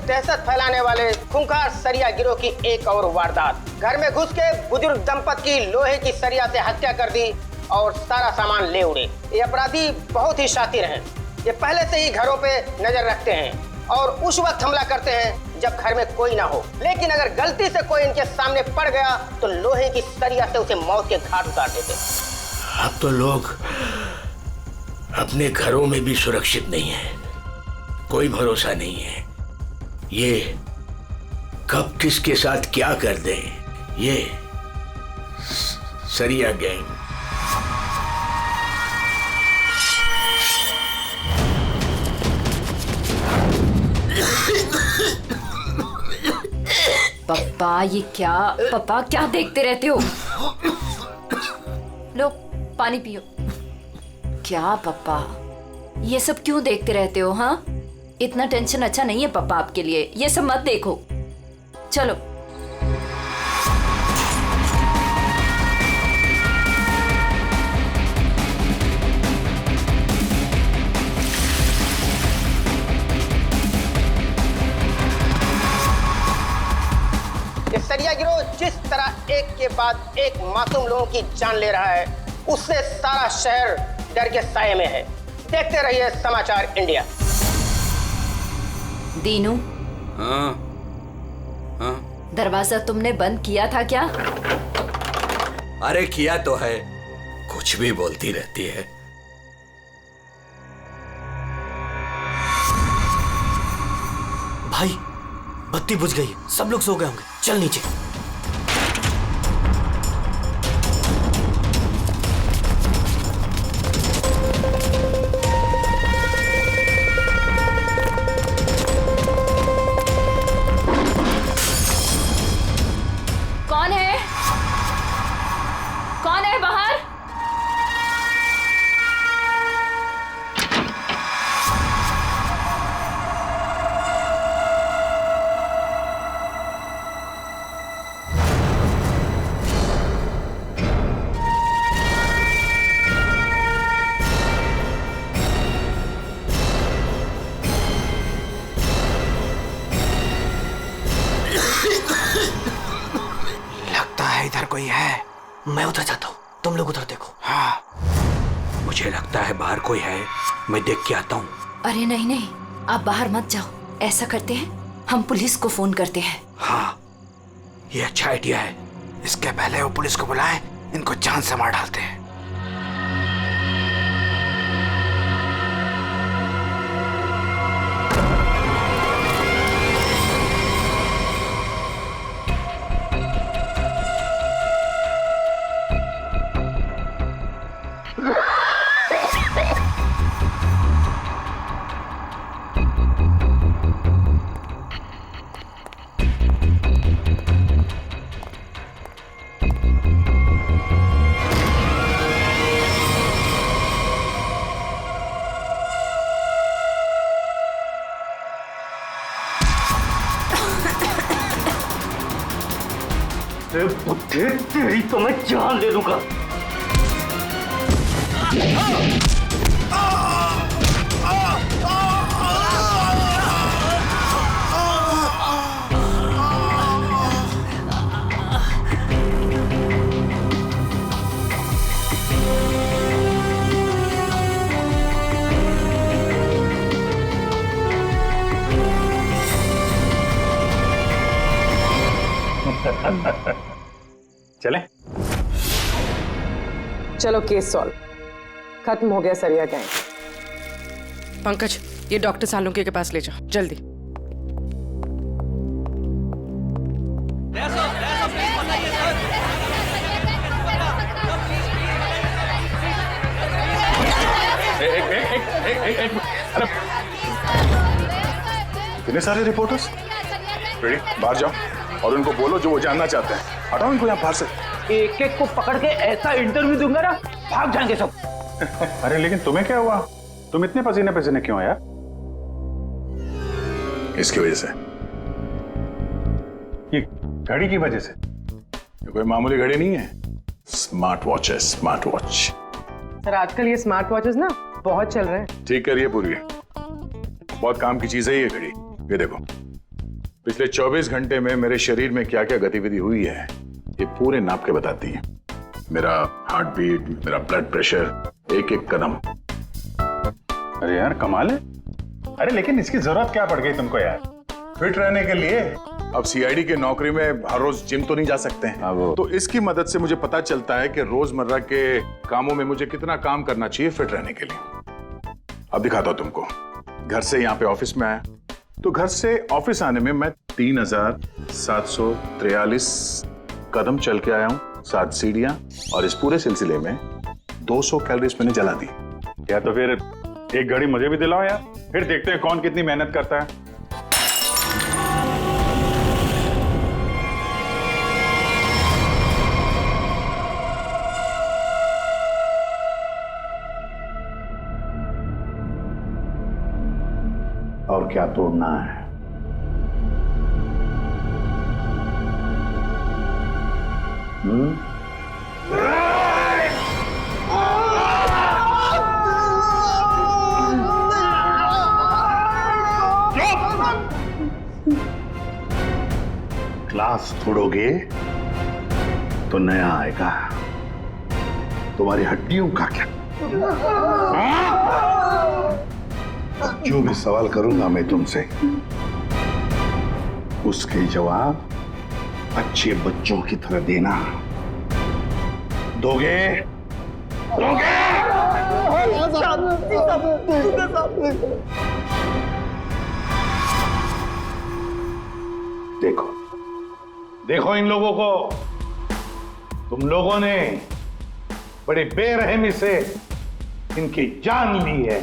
दहशत फैलाने वाले खूंखार सरिया गिरोह की एक और वारदात। घर में घुस के बुजुर्ग दंपत की लोहे की सरिया से हत्या कर दी और सारा सामान ले उड़े। ये अपराधी बहुत ही शातिर हैं। ये पहले से ही घरों पे नजर रखते हैं और उस वक्त हमला करते हैं जब घर में कोई ना हो। लेकिन अगर गलती से कोई इनके सामने पड़ गया तो लोहे की सरिया से उसे मौत के घाट उतार देते। अब तो लोग अपने घरों में भी सुरक्षित नहीं है, कोई भरोसा नहीं है। ये कब किसके साथ क्या कर दे, ये सरिया गैंग। पापा ये क्या, पापा क्या देखते रहते हो? लो पानी पियो। क्या पापा ये सब क्यों देखते रहते हो? हाँ, इतना टेंशन अच्छा नहीं है पापा आपके लिए, ये सब मत देखो। चलो ये सरिया गिरोह जिस तरह एक के बाद एक मासूम लोगों की जान ले रहा है, उससे सारा शहर डर के साए में है। देखते रहिए समाचार इंडिया। दीनू, हाँ हाँ, दरवाजा तुमने बंद किया था क्या? अरे किया तो है, कुछ भी बोलती रहती है। भाई बत्ती बुझ गई, सब लोग सो गए होंगे, चल नीचे। कौन है? कौन है बाहर? लगता है इधर कोई है, मैं उधर जाता हूँ, तुम लोग उधर देखो। हाँ, मुझे लगता है बाहर कोई है, मैं देख के आता हूँ। अरे नहीं नहीं, आप बाहर मत जाओ। ऐसा करते हैं, हम पुलिस को फोन करते हैं। हाँ, ये अच्छा आइडिया है। इसके पहले वो पुलिस को बुलाएं, इनको जान से मार डालते हैं। तेरी तो मैं जान दे दूंगा। चले? चलो केस सॉल्व, खत्म हो गया सरिया गैंग। पंकज, ये डॉक्टर सालुंके के पास ले जाओ जल्दी। इतने सारे रिपोर्टर्स, रेडी? बाहर जाओ और उनको बोलो जो वो जानना चाहते हैं। हटाओ इनको यहाँ बाहर से। एक एक को पकड़ के ऐसा इंटरव्यू दूंगा ना, भाग जाएंगे सब। अरे लेकिन तुम्हें क्या हुआ? तुम इतने पसीने पसीने क्यों यार? इसकी वजह से, ये घड़ी की वजह से। ये कोई मामूली घड़ी नहीं है, स्मार्ट वॉच है, स्मार्ट वॉच। सर आजकल ये स्मार्ट वॉचेस ना बहुत चल रहे हैं। ठीक करिए पूरी, बहुत काम की चीज है ये घड़ी। ये देखो, पिछले 24 घंटे में मेरे शरीर में क्या क्या गतिविधि हुई है ये पूरे नाप के बताती है। मेरा हार्ट बीट, मेरा ब्लड प्रेशर, एक एक कदम। अरे यार कमाल है। अरे लेकिन इसकी जरूरत क्या पड़ गई तुमको यार, फिट रहने के लिए? अब सीआईडी की नौकरी में हर रोज जिम तो नहीं जा सकते हैं, तो इसकी मदद से मुझे पता चलता है कि रोजमर्रा के कामों में मुझे कितना काम करना चाहिए फिट रहने के लिए। अब दिखाता हूं तुमको। घर से यहाँ पे ऑफिस में आया, तो घर से ऑफिस आने में मैं 3743 कदम चल के आया हूँ, 7 सीढ़ियां, और इस पूरे सिलसिले में 200 कैलोरीज मैंने जला दी। या तो फिर एक घड़ी मुझे भी दिलाओ यार, फिर देखते हैं कौन कितनी मेहनत करता है। और क्या तोड़ना है? ग्लास तोड़ोगे तो नया आएगा, तुम्हारी हड्डियों का क्या? जो भी सवाल करूंगा मैं तुमसे, उसके जवाब अच्छे बच्चों की तरह देना। दोगे? दोगे? देखो देखो इन लोगों को, तुम लोगों ने बड़ी बेरहमी से इनकी जान ली है।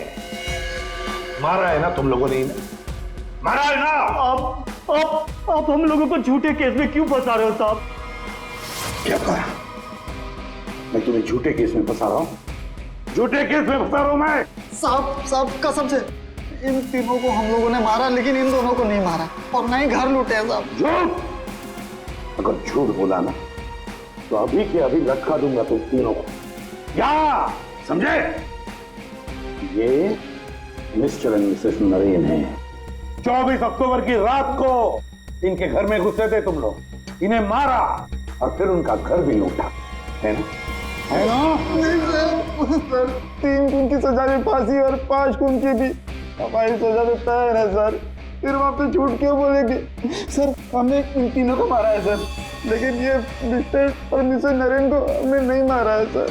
मारा है ना तुम लोगों ने इन्हें, मारा है ना? आप हम लोगों को झूठे केस में क्यों फंसा रहे हो साहब? क्या कहा? मैं तुम्हें झूठे केस में फंसा रहा हूं? झूठे केस में फंसा रहा हूं मैं? साहब कसम से इन तीनों को हम लोगों ने मारा, लेकिन इन दोनों को नहीं मारा और ना ही घर लूटे हैं साहब। झूठ! अगर झूठ बोला ना तो अभी के अभी लटका दूंगा तुम तीनों को। क्या समझे? ये मिस्टर एंड मिसेस नरेन है। 24 अक्टूबर की रात को इनके घर में घुसे थे तुम लोग, इन्हें मारा और फिर उनका घर भी लूटा, है ना? है ना? नहीं सर, 3 खून की सजा में फांसी और 5 खून की भी हमारी सजा में तय है सर। फिर वहां पे झूठ क्यों बोलेंगे? सर हमने इन तीनों को मारा है सर, लेकिन ये मिस्टर और मिसेस नरेन को हमने नहीं मारा है सर।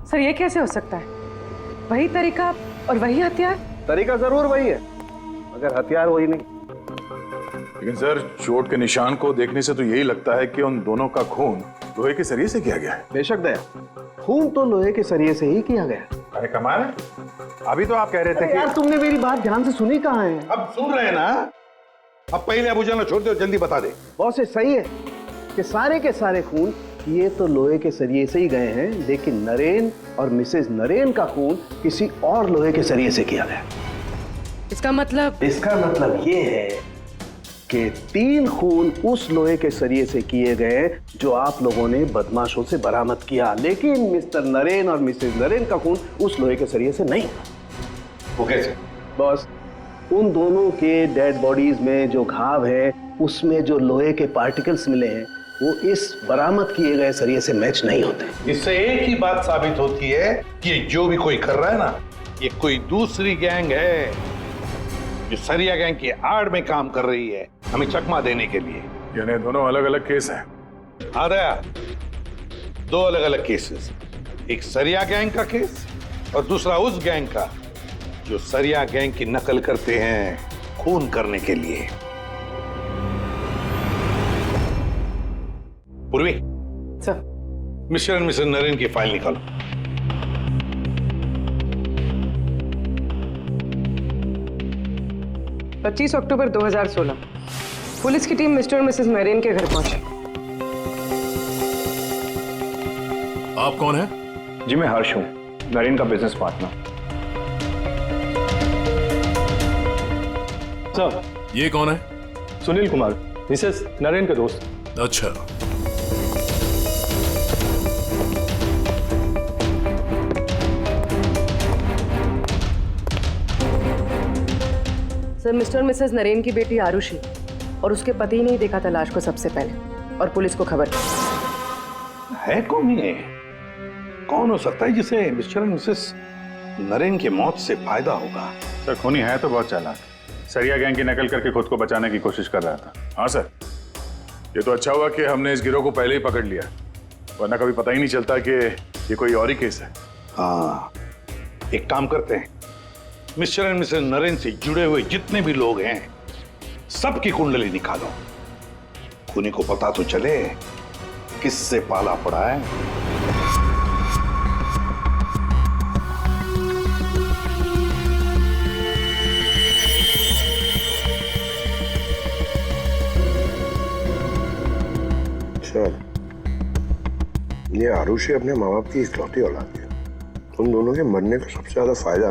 सर ये कैसे हो सकता है? वही तरीका और वही हथियार? तरीका जरूर वही है, मगर हथियार वही नहीं। लेकिन सर, चोट के निशान को देखने से तो यही लगता है कि उन दोनों का खून लोहे के सरिये से किया गया है। बेशक दया, खून तो लोहे के सरिये से ही किया गया। अरे कमाल है, अभी तो आप कह रहे थे कि यार तुमने मेरी बात ध्यान से सुनी कहाँ है? अब सुन रहे हैं ना। अब पहले अबू जान छोड़ दो, जल्दी बता दे। बहुत सही है कि सारे के सारे खून ये तो लोहे के सरिये से ही गए हैं, लेकिन नरेन और मिसेस नरेन का खून किसी और लोहे के सरिये से किया गया। इसका मतलब ये है कि 3 खून उस लोहे के सरिये से किए गए जो आप लोगों ने बदमाशों से बरामद किया, लेकिन मिस्टर नरेन और मिसेस नरेन का खून उस लोहे के सरिये से नहीं। वो कैसे? बस उन दोनों के डेड बॉडीज में जो घाव है, उसमें जो लोहे के पार्टिकल्स मिले हैं, वो इस बरामद किए गए सरिये से मैच नहीं होते। इससे एक ही बात साबित होती है कि जो भी कोई कर रहा है ना, ये कोई दूसरी गैंग है जो सरिया गैंग की आड़ में काम कर रही है, हमें चकमा देने के लिए। यानी दोनों अलग अलग केस हैं। हाँ दया, 2 अलग अलग केसेस, एक सरिया गैंग का केस और दूसरा उस गैंग का जो सरिया गैंग की नकल करते हैं खून करने के लिए। Purvi sir, Mr and Mrs Naren की फाइल निकालो। पच्चीस अक्टूबर 2016 पुलिस की टीम मिस्टर और मिसेस नरेन के घर पहुंची। आप कौन हैं? जी मैं हर्ष हूं, नरेन का बिजनेस पार्टनर। सर ये कौन है? सुनील कुमार, मिसेस नरेन के दोस्त। अच्छा, सर, मिस्टर और मिसेस नरेन की बेटी आरुषि और उसके पति ने ही देखा था लाश को सबसे पहले और पुलिस को खबर है कौन ये? कौन हो सकता है जिसे मिस्टर और मिसेस नरेन की मौत से फायदा होगा? सर खूनी है तो बहुत चालाक, सरिया गैंग की नकल करके खुद को बचाने की कोशिश कर रहा था। हाँ सर, ये तो अच्छा हुआ कि हमने इस गिरोह को पहले ही पकड़ लिया, वरना कभी पता ही नहीं चलता कि ये कोई और ही केस है। हाँ, एक काम करते हैं, मिस्टर एंड मिसेस नरेन से जुड़े हुए जितने भी लोग हैं सबकी कुंडली निकालो। खूनी को पता तो चले किससे पाला पड़ा है। ये आरुषि अपने माँ बाप की इकलौती औलाद है। उन दोनों के मरने का सबसे ज्यादा फायदा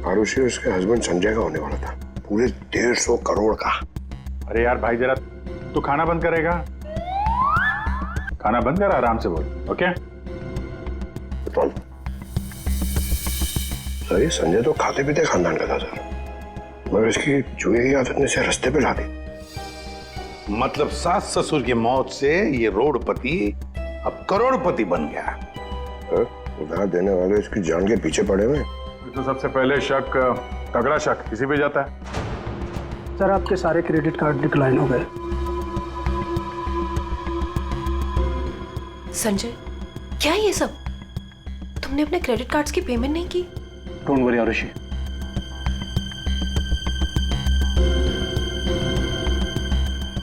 आरुषि और उसके हस्बैंड संजय का होने वाला था, पूरे 150 करोड़ का। अरे यार भाई, जरा तू खाना बंद करेगा? खाना बंद कर, आराम से बोल, ओके? सर, ये संजय तो खाते पीते खानदान का था सर, मगर इसकी जुए की आदत ने इसे रास्ते पे ला दी। मतलब सास ससुर की मौत से ये रोडपति अब करोड़पति बन गया। उधार देने वाले इसकी जान के पीछे पड़े हुए। तो सबसे पहले शक, तगड़ा शक किसी पे जाता है। सर, आपके सारे क्रेडिट कार्ड डिक्लाइन हो गए। संजय, क्या ये सब? तुमने अपने क्रेडिट कार्ड्स की पेमेंट नहीं की? डोंट वरी आरुषि,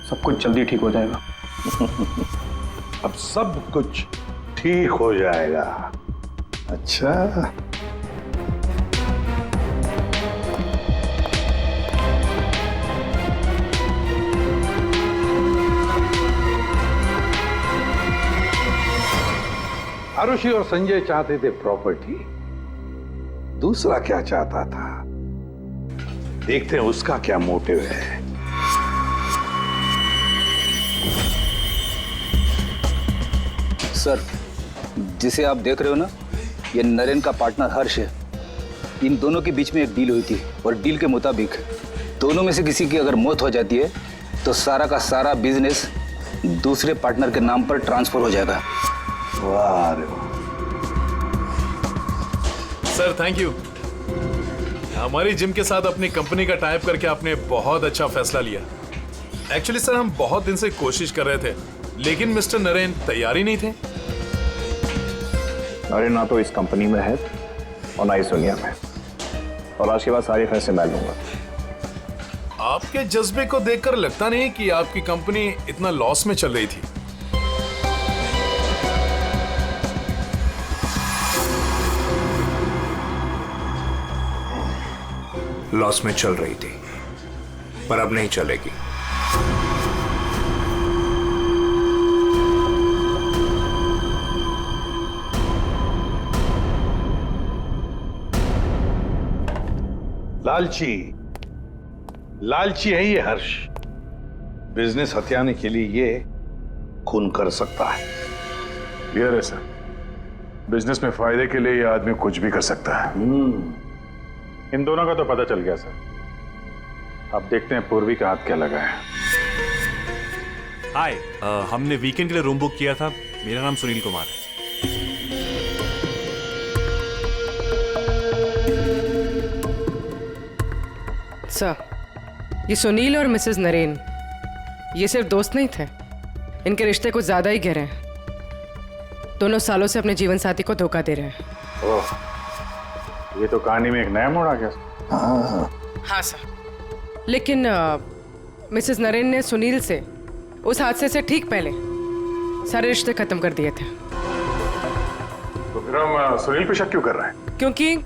सब कुछ जल्दी ठीक हो जाएगा। अब सब कुछ ठीक हो जाएगा। अच्छा, आरुषि और संजय चाहते थे प्रॉपर्टी, दूसरा क्या चाहता था देखते हैं उसका क्या मोटिव है। सर, जिसे आप देख रहे हो ना, ये नरेन का पार्टनर हर्ष है। इन दोनों के बीच में एक डील हुई थी और डील के मुताबिक दोनों में से किसी की अगर मौत हो जाती है तो सारा का सारा बिजनेस दूसरे पार्टनर के नाम पर ट्रांसफर हो जाएगा। वाह सर, थैंक यू। हमारी जिम के साथ अपनी कंपनी का टाइप करके आपने बहुत अच्छा फैसला लिया। एक्चुअली सर, हम बहुत दिन से कोशिश कर रहे थे, लेकिन मिस्टर नरेन तैयार ही नहीं थे। नरेन ना तो इस कंपनी में है और ना ही दुनिया में, और आज के बाद सारे फैसले मैं लूंगा। आपके जज्बे को देखकर लगता नहीं कि आपकी कंपनी इतना लॉस में चल रही थी। लॉस में चल रही थी, पर अब नहीं चलेगी। लालची है ये हर्ष। बिजनेस हथियाने के लिए ये खून कर सकता है। क्लियर है सर, बिजनेस में फायदे के लिए ये आदमी कुछ भी कर सकता है। इन दोनों का तो पता चल गया सर। अब देखते हैं पूर्वी का हाथ क्या लगा है। हाय, हमने वीकेंड के लिए रूम बुक किया था। मेरा नाम सुनील कुमार है। सर, ये सुनील और मिसेस नरेन ये सिर्फ दोस्त नहीं थे, इनके रिश्ते कुछ ज्यादा ही गहरे हैं। दोनों सालों से अपने जीवन साथी को धोखा दे रहे हैं। ओह, ये तो कहानी में एक नया मोड़ आ गया। हाँ सर, लेकिन मिसेस नरेन ने सुनील से उस हादसे से ठीक पहले सारे रिश्ते खत्म कर दिए थे। तो फिर हम सुनील पे शक क्यों कर रहे हैं? क्योंकि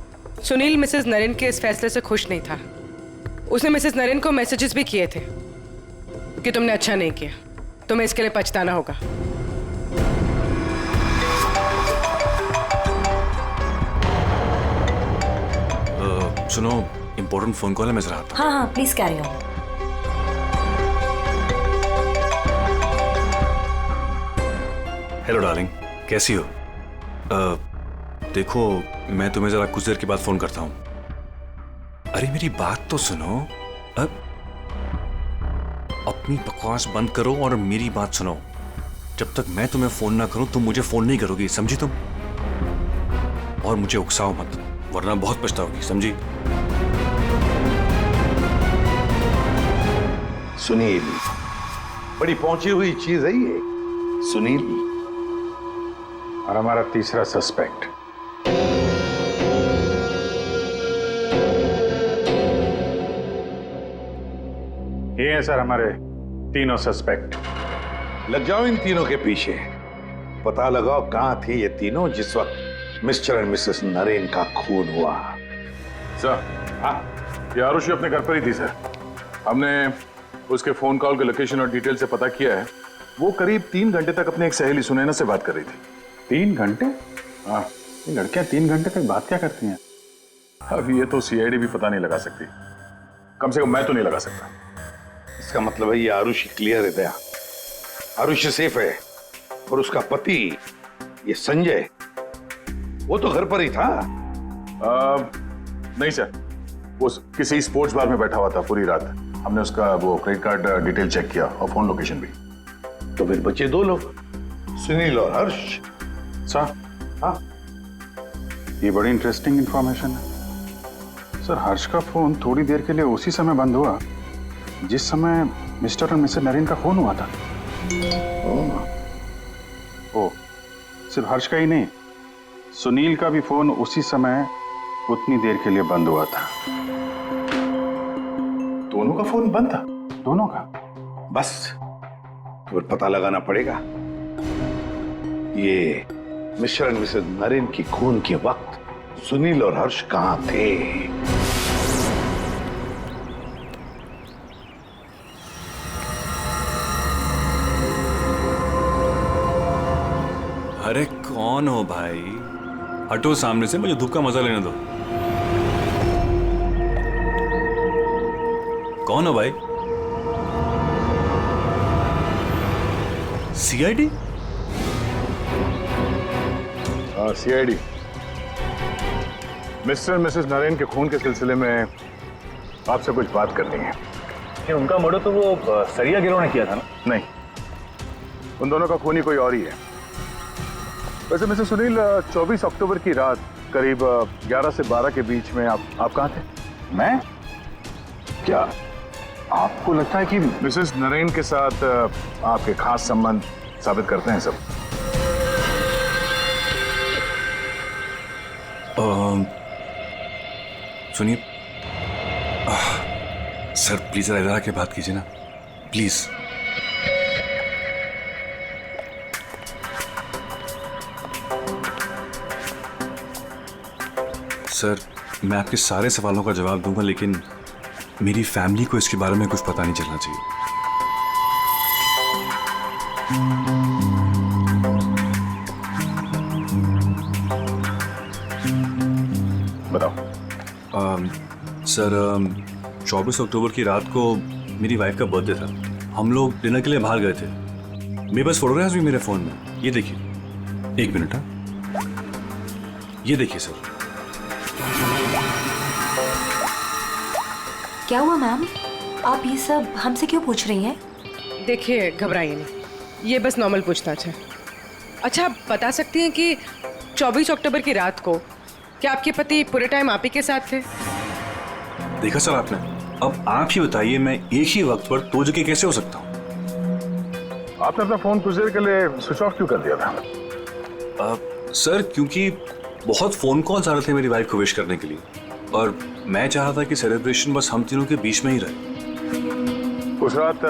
सुनील मिसेस नरेन के इस फैसले से खुश नहीं था। उसने मिसेस नरेन को मैसेजेस भी किए थे कि तुमने अच्छा नहीं किया, तुम्हें इसके लिए पछताना होगा। सुनो, इंपॉर्टेंट फोन कॉल है, मैं जरा आता हूं। हाँ हाँ, please carry on. Hello darling, कैसी हो? देखो, मैं तुम्हें जरा कुछ देर के बाद फोन करता हूँ। अरे मेरी बात तो सुनो। अपनी बकवास बंद करो और मेरी बात सुनो। जब तक मैं तुम्हें फोन ना करूं तुम मुझे फोन नहीं करोगी, समझी तुम? और मुझे उकसाओ मत, वरना बहुत पछताओगी, समझी? सुनील, बड़ी पहुंची हुई चीज है ये। सुनील और हमारा तीसरा सस्पेक्ट। ये हैं सर हमारे तीनों सस्पेक्ट। लग जाओ इन तीनों के पीछे, पता लगाओ कहां थे ये तीनों जिस वक्त मिस्टर एंड मिसेस नरेन का खून हुआ। सर, हाँ, ये आरुषि अपने घर पर ही थी सर। हमने उसके फोन कॉल के लोकेशन और डिटेल से पता किया है। वो करीब 3 घंटे तक अपनी एक सहेली सुनैना से बात कर रही थी। 3 घंटे? हाँ, ये लड़कियां 3 घंटे तक बात क्या करती हैं? अब ये तो सीआईडी भी पता नहीं लगा सकती, कम से कम मैं तो नहीं लगा सकता। इसका मतलब है ये आरुषि क्लियर है दया, आरुषि सेफ है। और उसका पति ये संजय, वो तो घर पर ही था। नहीं सर, वो किसी स्पोर्ट्स बार में बैठा हुआ था पूरी रात। हमने उसका वो क्रेडिट कार्ड डिटेल चेक किया और फोन लोकेशन भी। तो फिर बचे 2 लोग, सुनील और हर्ष। सर, हाँ, ये बड़ी इंटरेस्टिंग इंफॉर्मेशन है सर। हर्ष का फोन थोड़ी देर के लिए उसी समय बंद हुआ जिस समय मिस्टर और मिसेस नरेन का खून हुआ था। ओ, सिर्फ हर्ष का ही नहीं, सुनील का भी फोन उसी समय उतनी देर के लिए बंद हुआ था। दोनों का फोन बंद था? दोनों का? बस तो पता लगाना पड़ेगा ये मिस्टर एंड मिसेस नरेन की खून के वक्त सुनील और हर्ष कहां थे। अरे कौन हो भाई? हटो सामने से, मुझे धूप का मजा लेने दो। कौन हो भाई? सीआईडी? हाँ, सीआईडी। मिस्टर और मिसेस नरेन के खून के सिलसिले में आपसे कुछ बात करनी है। कि उनका मर्डर तो वो सरिया गिरोह ने किया था ना? नहीं, उन दोनों का खूनी कोई और ही है। वैसे मिस्टर सुनील, 24 अक्टूबर की रात करीब 11 से 12 के बीच में आप कहाँ थे? मैं? क्या आपको लगता है कि मिसेस नरेन के साथ आपके खास संबंध साबित करते हैं सब? सुनिए सर, प्लीज इधर आके बात कीजिए ना, प्लीज। सर, मैं आपके सारे सवालों का जवाब दूंगा, लेकिन मेरी फैमिली को इसके बारे में कुछ पता नहीं चलना चाहिए। बताओ। सर, 24 अक्टूबर की रात को मेरी वाइफ का बर्थडे था। हम लोग डिनर के लिए बाहर गए थे। मेरे पास फोटोग्राफ्स भी मेरे फोन में, ये देखिए। 1 मिनट, हाँ, ये देखिए सर। क्या हुआ मैम? आप ये सब हमसे क्यों पूछ रही हैं? देखिए, घबराइए नहीं, ये बस नॉर्मल पूछताछ है। अच्छा, आप बता सकती हैं कि 24 अक्टूबर की रात को क्या आपके पति पूरे टाइम आप ही के साथ थे? देखा सर आपने, अब आप ही बताइए, मैं एक ही वक्त पर 2 जगह कैसे हो सकता हूँ? आपने अपना फोन कुछ देर के लिए स्विच ऑफ क्यों कर दिया था? सर, क्योंकि बहुत फोन कॉल्स आ रहे थे मेरी वाइफ को विश करने के लिए, और मैं चाहा था कि सेलिब्रेशन बस हम तीनों के बीच में ही रहे। उस रात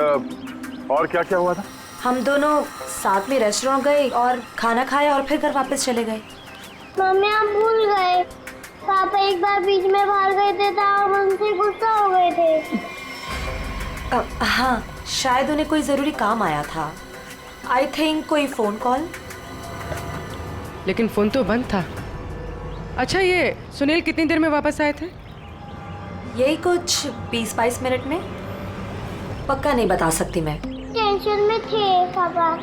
और क्या क्या हुआ था? हम दोनों साथ में रेस्टोरेंट गए और खाना खाया और फिर घर वापस चले गए। मम्मी, आप भूल गए, पापा एक बार बीच में बाहर गए थे तो हम उनसे गुस्सा हो गए थे। हाँ, शायद उन्हें कोई जरूरी काम आया था। आई थिंक कोई फोन कॉल। लेकिन फोन तो बंद था। अच्छा, ये सुनील कितनी देर में वापस आए थे? यही कुछ 20-22 मिनट में। पक्का नहीं बता सकती मैं। टेंशन में थे पापा।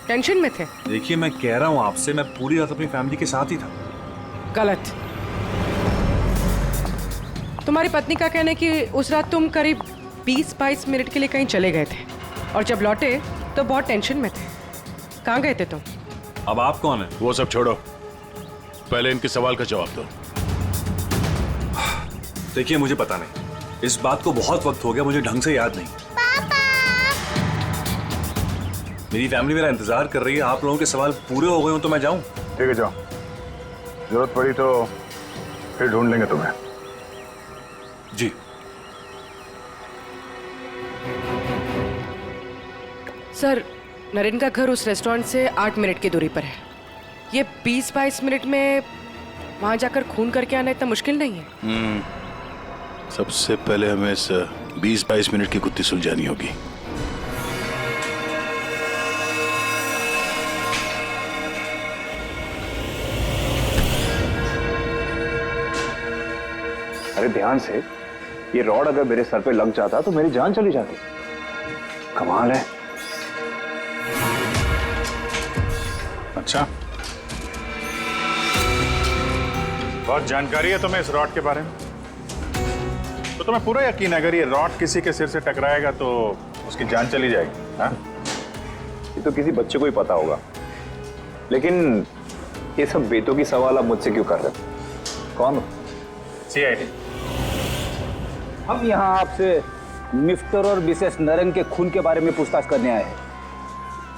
टेंशन में थे? देखिए, मैं कह रहा हूँ आपसे, मैं पूरी रात अपनी फैमिली के साथ ही था। गलत। तुम्हारी पत्नी का कहना है कि उस रात तुम करीब 20-22 मिनट के लिए कहीं चले गए थे और जब लौटे तो बहुत टेंशन में थे। कहाँ गए थे तुम? अब आप कौन है? वो सब छोड़ो, पहले इनके सवाल का जवाब दो। देखिए मुझे पता नहीं, इस बात को बहुत वक्त हो गया, मुझे ढंग से याद नहीं। मेरी फैमिली मेरा इंतजार कर रही है, आप लोगों के सवाल पूरे हो गए हो तो मैं जाऊं? ठीक है जाओ, जरूरत पड़ी तो फिर ढूंढ लेंगे तुम्हें। जी। सर, नरेन का घर उस रेस्टोरेंट से 8 मिनट की दूरी पर है। ये 20-22 मिनट में वहां जाकर खून करके आना इतना मुश्किल नहीं है। सबसे पहले हमें इस 20-22 मिनट की गुत्थी सुलझानी होगी। अरे ध्यान से, ये रॉड अगर मेरे सर पे लग जाता तो मेरी जान चली जाती। कमाल है। अच्छा, बहुत जानकारी है तुम्हें इस रॉड के बारे में, तो तुम्हें पूरा यकीन है अगर ये रॉड किसी के सिर से टकराएगा तो उसकी जान चली जाएगी? हाँ? ये तो किसी बच्चे को ही पता होगा, लेकिन ये सब बेतों की सवाल आप मुझसे क्यों कर रहे हो? कौन हो? CID। हम यहाँ आपसे मिस्टर और मिसेस नरेन के खून के बारे में पूछताछ करने आए हैं।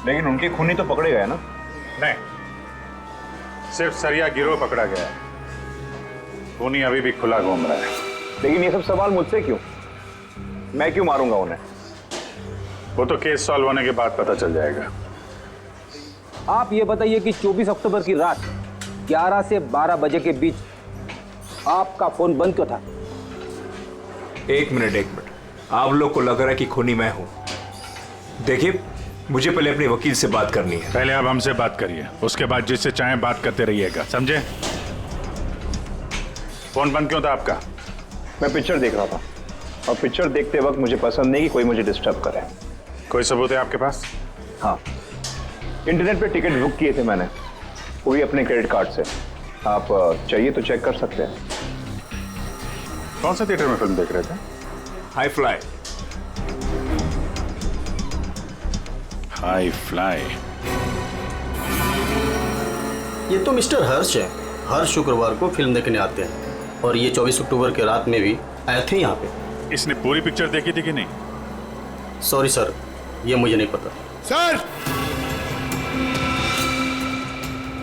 लेकिन उनके खूनी तो पकड़े गए ना? नहीं, सिर्फ सरिया गिरोह पकड़ा गया है, खूनी अभी भी खुला घूम रहा है। लेकिन ये सब सवाल मुझसे क्यों? मैं क्यों मारूंगा उन्हें? वो तो केस सॉल्व होने के बाद पता चल जाएगा। आप ये बताइए कि 24 अक्टूबर की रात 11 से 12 बजे के बीच आपका फोन बंद क्यों था? एक मिनट, आप लोग को लग रहा है कि खूनी मैं हूं। देखिए, मुझे पहले अपने वकील से बात करनी है। पहले आप हमसे बात करिए, उसके बाद जिससे चाहे बात करते रहिएगा, समझे? फोन बंद क्यों था आपका? मैं पिक्चर देख रहा था और पिक्चर देखते वक्त मुझे पसंद नहीं कि कोई मुझे डिस्टर्ब करे। कोई सबूत है आपके पास? हाँ, इंटरनेट पे टिकट बुक किए थे मैंने, वो भी अपने क्रेडिट कार्ड से। आप चाहिए तो चेक कर सकते हैं। कौन सा थिएटर में फिल्म देख रहे थे? High fly. High fly? ये तो मिस्टर हर्ष है, हर शुक्रवार को फिल्म देखने आते हैं और ये 24 अक्टूबर के रात में भी आए थे यहाँ पे। इसने पूरी पिक्चर देखी थी कि नहीं? सॉरी सर, ये मुझे नहीं पता।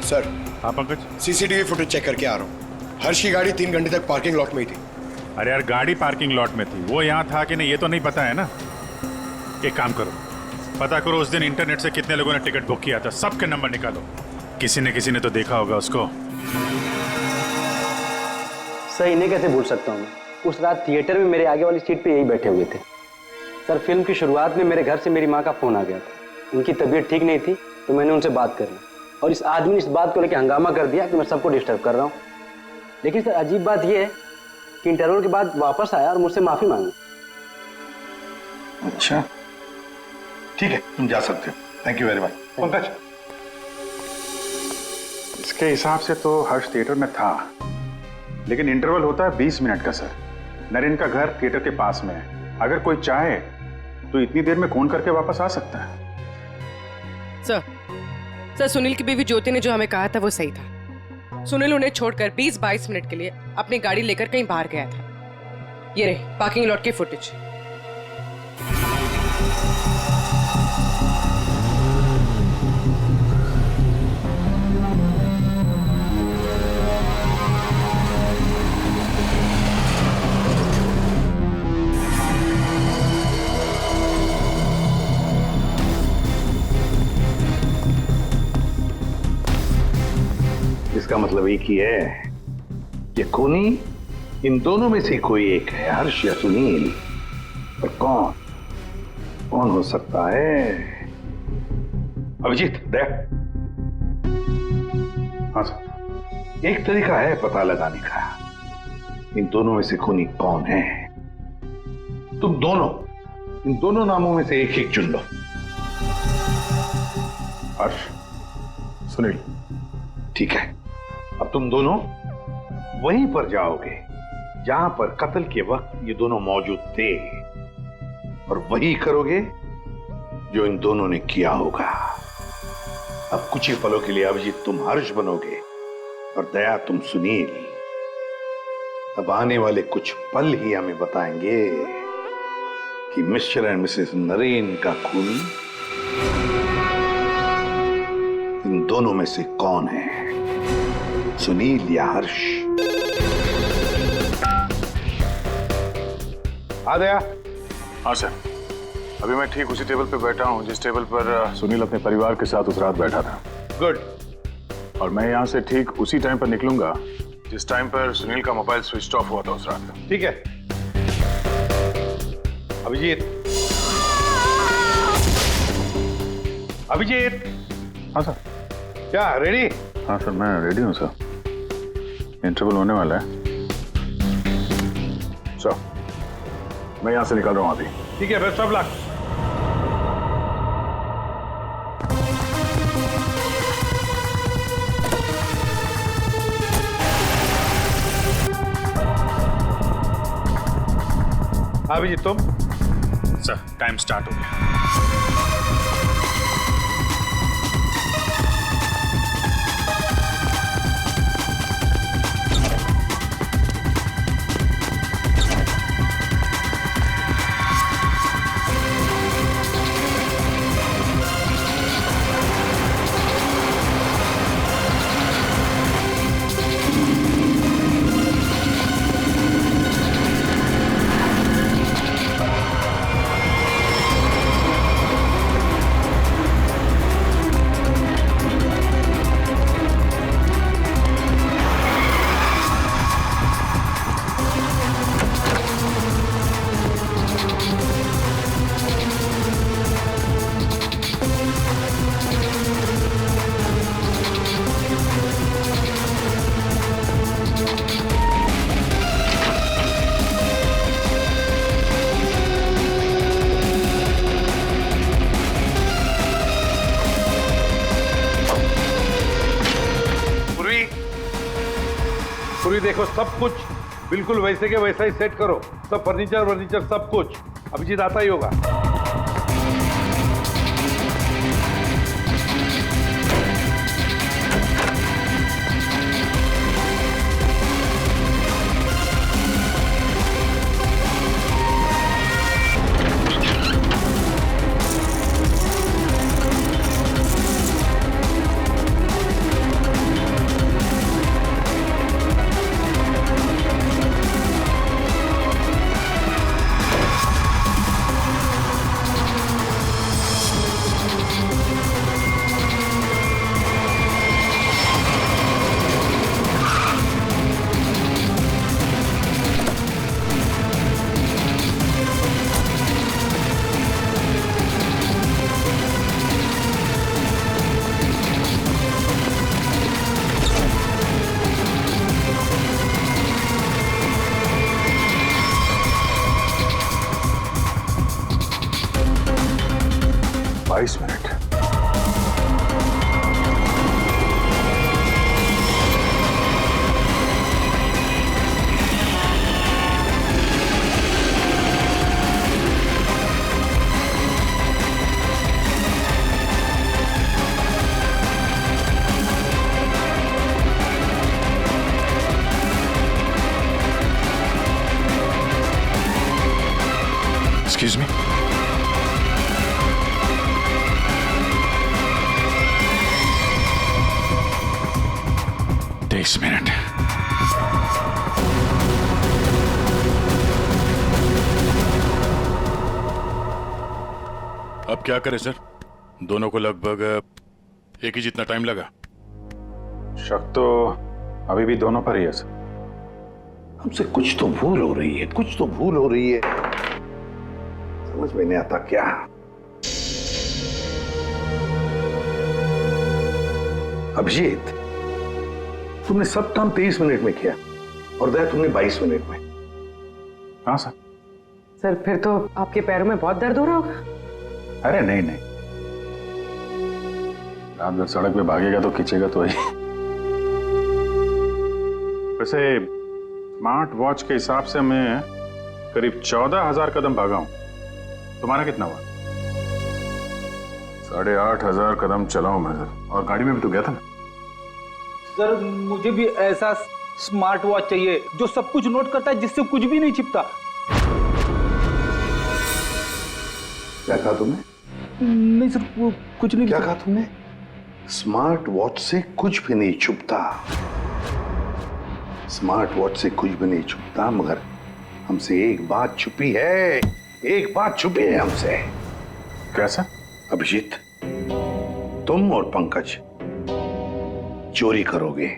सर, हाँ पंकज, CCTV फुटेज चेक करके आ रहा हूँ। हर्ष की गाड़ी 3 घंटे तक पार्किंग लॉट में ही थी। अरे यार, गाड़ी पार्किंग लॉट में थी, वो यहाँ था कि नहीं ये तो नहीं पता है ना। एक काम करो, पता करो उस दिन इंटरनेट से कितने लोगों ने टिकट बुक किया था, सबके नंबर निकालो। किसी ने तो देखा होगा उसको। सर, इन्हें कैसे भूल सकता हूँ मैं? उस रात थिएटर में मेरे आगे वाली सीट पे यही बैठे हुए थे। सर, फिल्म की शुरुआत में मेरे घर से मेरी माँ का फोन आ गया था। उनकी तबीयत ठीक नहीं थी तो मैंने उनसे बात कर ली और इस आदमी ने इस बात को लेकर हंगामा कर दिया कि मैं सबको डिस्टर्ब कर रहा हूँ। लेकिन सर, अजीब बात यह है कि इंटरवल के बाद वापस आया और मुझसे माफी मांगी। अच्छा, ठीक है, तुम जा सकते हो। Thank you very much. Pankaj, इसके हिसाब से तो हर्ष थिएटर में था, लेकिन इंटरवल होता है 20 मिनट का। सर, नरेन का घर थिएटर के पास में है, अगर कोई चाहे तो इतनी देर में फोन करके वापस आ सकता है। सर, सुनील की बीवी ज्योति ने जो हमें कहा था वो सही था। सुनील उन्हें छोड़कर 20-22 मिनट के लिए अपनी गाड़ी लेकर कहीं बाहर गया था। ये रहे पार्किंग लॉट की फुटेज। इसका मतलब एक ही है, ये खूनी इन दोनों में से कोई एक है, हर्ष या सुनील। पर कौन हो सकता है? अभिजीत, दया। हाँ सर, एक तरीका है पता लगाने का, इन दोनों में से खूनी कौन है। तुम दोनों इन दोनों नामों में से एक चुन लो। हर्ष, सुनील। ठीक है, अब तुम दोनों वहीं पर जाओगे जहां पर कत्ल के वक्त ये दोनों मौजूद थे। और वही करोगे जो इन दोनों ने किया होगा। अब कुछ ही पलों के लिए अभिजीत तुम हर्ष बनोगे और दया तुम सुनील। अब आने वाले कुछ पल ही हमें बताएंगे कि मिस्टर एंड मिसेस नरेन का खून इन दोनों में से कौन है, सुनील या हर्ष। आ गया? हाँ सर, अभी मैं ठीक उसी टेबल पे बैठा हूँ जिस टेबल पर सुनील अपने परिवार के साथ उस रात बैठा था। गुड। और मैं यहाँ से ठीक उसी टाइम पर निकलूंगा जिस टाइम पर सुनील का मोबाइल स्विच ऑफ हुआ था उस रात। ठीक है अभिजीत। अभिजीत। हाँ सर। क्या रेडी? हाँ सर मैं रेडी हूँ सर, इंटरवल होने वाला है। सर मैं यहाँ से निकल रहा हूँ अभी। ठीक है बेस्ट ऑफ लक। अभिजीत तुम? सर टाइम स्टार्ट हो गया। पूरी देखो, सब कुछ बिल्कुल वैसे के वैसा ही सेट करो। सब फर्नीचर सब कुछ अभिजीत आता ही होगा। Excuse me? This minute. अब क्या करें सर? दोनों को लगभग एक ही जितना टाइम लगा। शक तो अभी भी दोनों पर ही है सर। हमसे कुछ तो भूल हो रही है, समझ में नहीं आता क्या। अभिजीत, तुमने सब काम 23 मिनट में किया और दया तुमने 22 मिनट में। हाँ सर। सर फिर तो आपके पैरों में बहुत दर्द हो रहा होगा। अरे नहीं, रात भर सड़क पे भागेगा तो खींचेगा तो ही। वैसे स्मार्ट वॉच के हिसाब से मैं करीब 14,000 कदम भागा हूं। तुम्हारा कितना हुआ? 8,500 कदम चला हूं मैं सर, और गाड़ी में भी तो गया था ना। सर मुझे भी ऐसा स्मार्ट वॉच चाहिए जो सब कुछ नोट करता है, जिससे कुछ भी नहीं छिपता। क्या कहा तुमने? नहीं सर, कुछ नहीं। क्या कहा तुमने? स्मार्ट वॉच से कुछ भी नहीं छुपता। स्मार्ट वॉच से कुछ भी नहीं छुपता, मगर हमसे एक बात छुपी है, एक बात छुपी है हमसे। कैसा? अभिजीत, तुम और पंकज चोरी करोगे।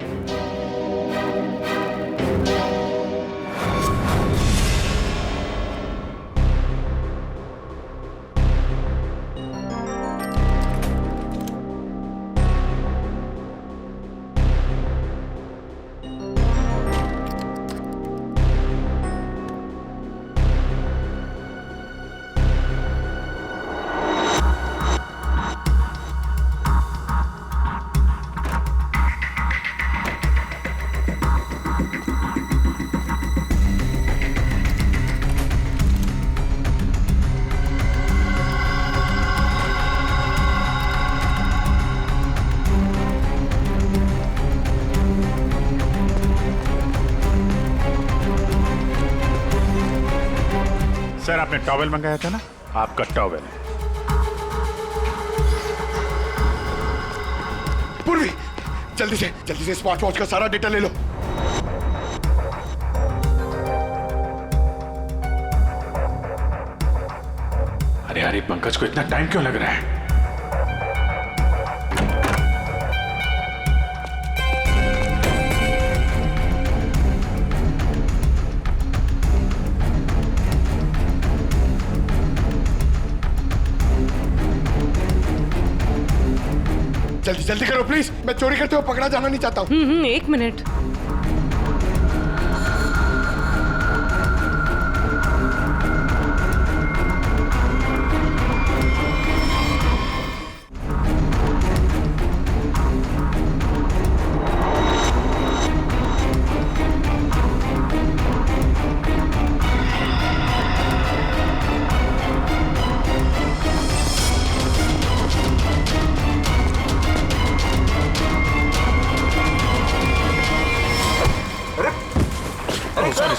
सर आपने टॉवेल मंगाया था ना, आपका टॉवेल है। पूर्वी, जल्दी से स्मार्ट वॉच का सारा डेटा ले लो। अरे पंकज को इतना टाइम क्यों लग रहा है? जल्दी करो प्लीज, मैं चोरी करते हुए पकड़ा जाना नहीं चाहता हूँ। 1 minute.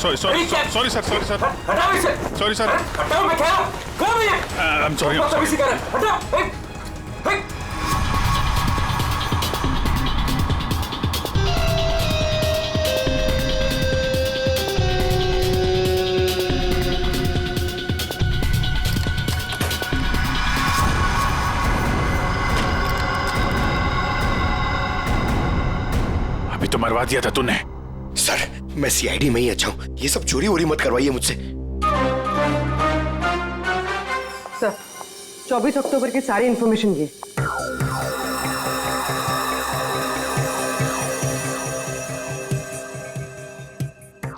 Sorry sir. Sorry sir. I'm sorry. अभी तो मरवा दिया था तूने। सर मैं सीआईडी में ही अच्छा हूँ, ये सब चोरी वोरी मत करवाइए मुझसे। सर 24 अक्टूबर की सारी इंफॉर्मेशन ये।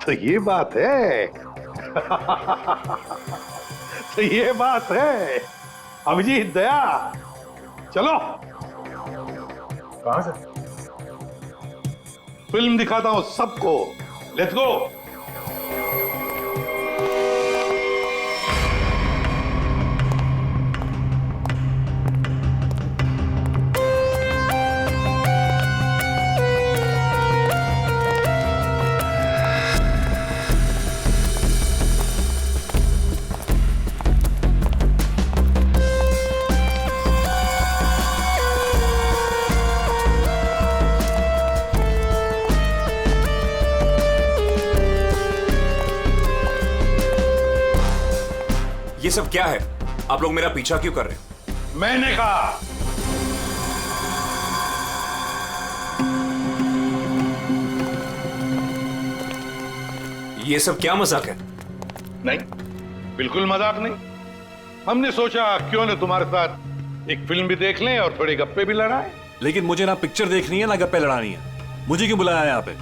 तो ये बात है। तो ये बात है। अभिजीत, दया, चलो। कहां से? फिल्म दिखाता हूं सबको। Let's go. ये सब क्या है? आप लोग मेरा पीछा क्यों कर रहे हैं? मैंने कहा। ये सब क्या मजाक है? नहीं, बिल्कुल मजाक नहीं। हमने सोचा क्यों न तुम्हारे साथ एक फिल्म भी देख लें और थोड़ी गप्पे भी लड़ाएं। लेकिन मुझे ना पिक्चर देखनी है ना गप्पे लड़ानी है। मुझे क्यों बुलाया यहाँ पे?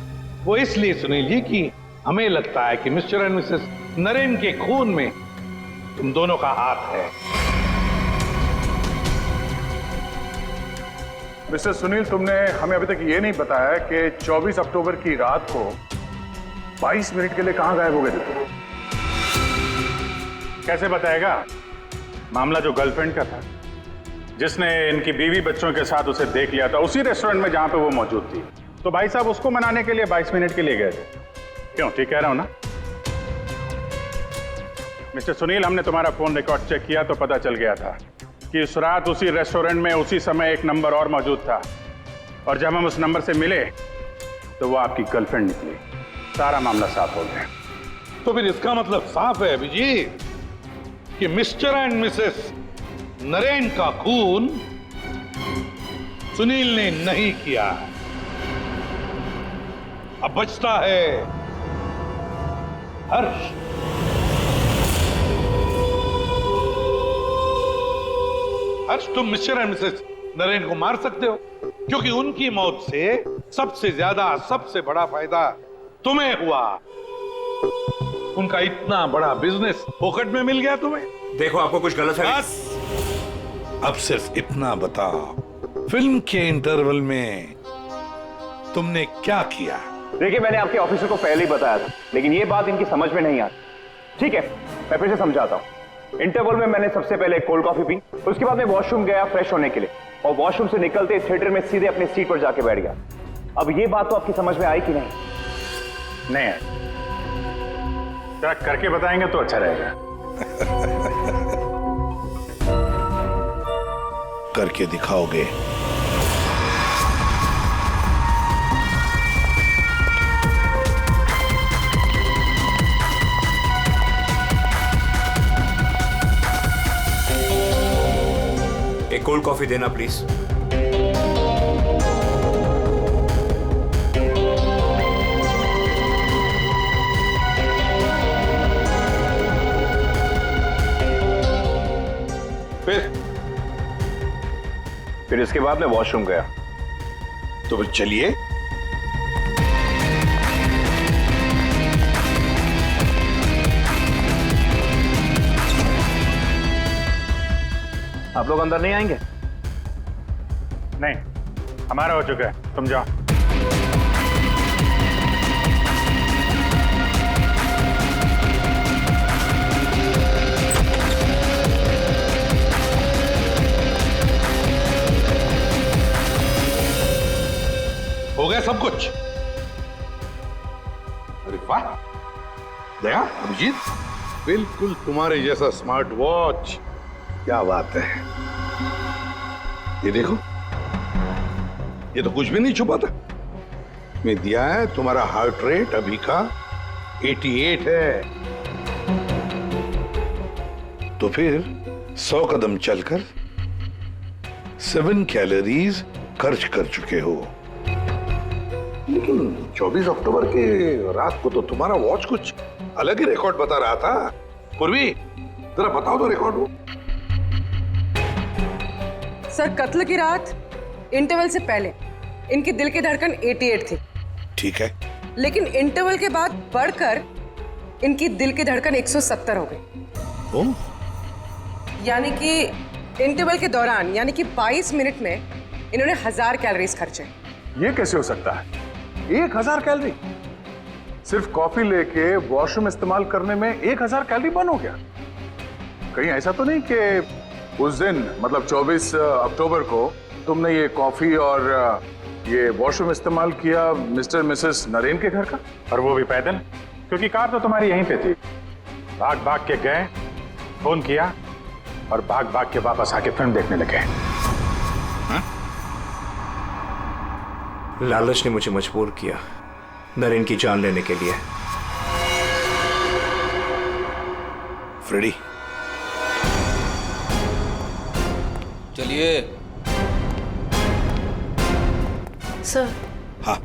वो इसलिए सुनील जी कि हमें लगता है कि मिस्टर एंड मिसेस नरेन के खून में तुम दोनों का हाथ है। मिस्टर सुनील, तुमने हमें अभी तक ये नहीं बताया कि 24 अक्टूबर की रात को 22 मिनट के लिए कहां गायब हो गए थे तुम? कैसे बताएगा? मामला जो गर्लफ्रेंड का था, जिसने इनकी बीवी बच्चों के साथ उसे देख लिया था उसी रेस्टोरेंट में जहां पे वो मौजूद थी, तो भाई साहब उसको मनाने के लिए 22 मिनट के लिए गए थे। क्यों, ठीक कह रहा हूं ना? मिस्टर सुनील, हमने तुम्हारा फोन रिकॉर्ड चेक किया तो पता चल गया था कि उस रात उसी रेस्टोरेंट में उसी समय एक नंबर और मौजूद था, और जब हम उस नंबर से मिले तो वो आपकी गर्लफ्रेंड निकली। सारा मामला साफ हो गया। तो फिर इसका मतलब साफ है अभिजीत कि मिस्टर एंड मिसेस नरेन का खून सुनील ने नहीं किया। अब बचता है हर्ष। हर्ष, तुम मिस्टर एंड मिसेस नरेन को मार सकते हो, क्योंकि उनकी मौत से सबसे ज्यादा, सबसे बड़ा फायदा तुम्हें हुआ। उनका इतना बड़ा बिजनेस फोकट में मिल गया तुम्हें। देखो, आपको कुछ गलत है। बस अब सिर्फ इतना बताओ, फिल्म के इंटरवल में तुमने क्या किया? देखिए, मैंने आपके ऑफिसर को पहले ही बताया था, लेकिन ये बात इनकी समझ में नहीं आती। ठीक है, मैं फिर से समझाता हूँ। इंटरवल में मैंने सबसे पहले कोल्ड कॉफी पी, उसके बाद मैं वॉशरूम गया फ्रेश होने के लिए, और वॉशरूम से निकलते थिएटर में सीधे अपनी सीट पर जाके बैठ गया। अब ये बात तो आपकी समझ में आई कि नहीं? नहीं है, जरा करके बताएंगे तो अच्छा रहेगा। करके दिखाओगे? एक कोल्ड कॉफी देना प्लीज। फिर इसके बाद मैं वॉशरूम गया। तो फिर चलिए। आप लोग अंदर नहीं आएंगे? नहीं, हमारा हो चुका है, तुम जाओ। हो गया सब कुछ? अरे वाह दया, अभिजीत, बिल्कुल तुम्हारे जैसा स्मार्ट वॉच। क्या बात है। ये देखो, ये तो कुछ भी नहीं छुपा था। मैं दिया है तुम्हारा हार्ट रेट अभी का 88 है। तो फिर 100 कदम चलकर 7 कैलोरीज खर्च कर चुके हो। लेकिन 24 अक्टूबर के रात को तो तुम्हारा वॉच कुछ अलग ही रिकॉर्ड बता रहा था। पूर्वी, जरा बताओ तो रिकॉर्ड वो। सर, कत्ल की रात इंटरवल से पहले इनकी दिल की धड़कन 88 थी। ठीक है। लेकिन इंटरवल के बाद बढ़कर इनकी दिल की धड़कन 170 हो गई। ओह। यानी कि इंटरवल के दौरान, यानी कि 22 मिनट में इन्होंने 1000 कैलोरीज खर्चे। ये कैसे हो सकता है? 1000 कैलोरी? सिर्फ कॉफी लेके वॉशरूम इस्तेमाल करने में 1000 कैलोरी बर्न हो गया? कहीं ऐसा तो नहीं कि उस दिन, मतलब 24 अक्टूबर को तुमने ये कॉफी और ये वॉशरूम इस्तेमाल किया मिस्टर मिसेस नरेन के घर का, और वो भी पैदल? क्योंकि कार तो तुम्हारी यहीं पे थी। भाग भाग के गए, फोन किया, और भाग भाग के वापस आके फिल्म देखने लगे। लालच ने मुझे मजबूर किया नरेन की जान लेने के लिए। फ्रेडी, चलिए। सर। हाँ।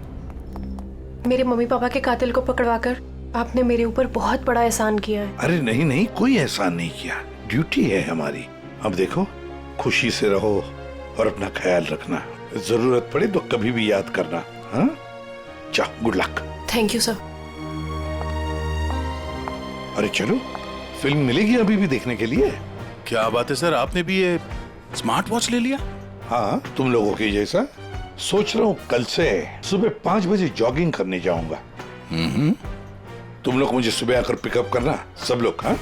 मेरे मम्मी पापा के कातिल को पकड़वाकर आपने मेरे ऊपर बहुत बड़ा एहसान किया है। अरे नहीं नहीं, कोई एहसान नहीं किया, ड्यूटी है हमारी। अब देखो, खुशी से रहो और अपना ख्याल रखना। जरूरत पड़े तो कभी भी याद करना। हाँ, जाओ, good luck. Thank you sir. अरे चलो, फिल्म मिलेगी अभी भी देखने के लिए। क्या बात है सर, आपने भी ये स्मार्ट वॉच ले लिया? हाँ, तुम लोगों के जैसा। सोच रहा हूँ कल से सुबह 5 बजे जॉगिंग करने जाऊंगा। तुम लोग मुझे सुबह आकर पिकअप करना, सब लोग। हाँ।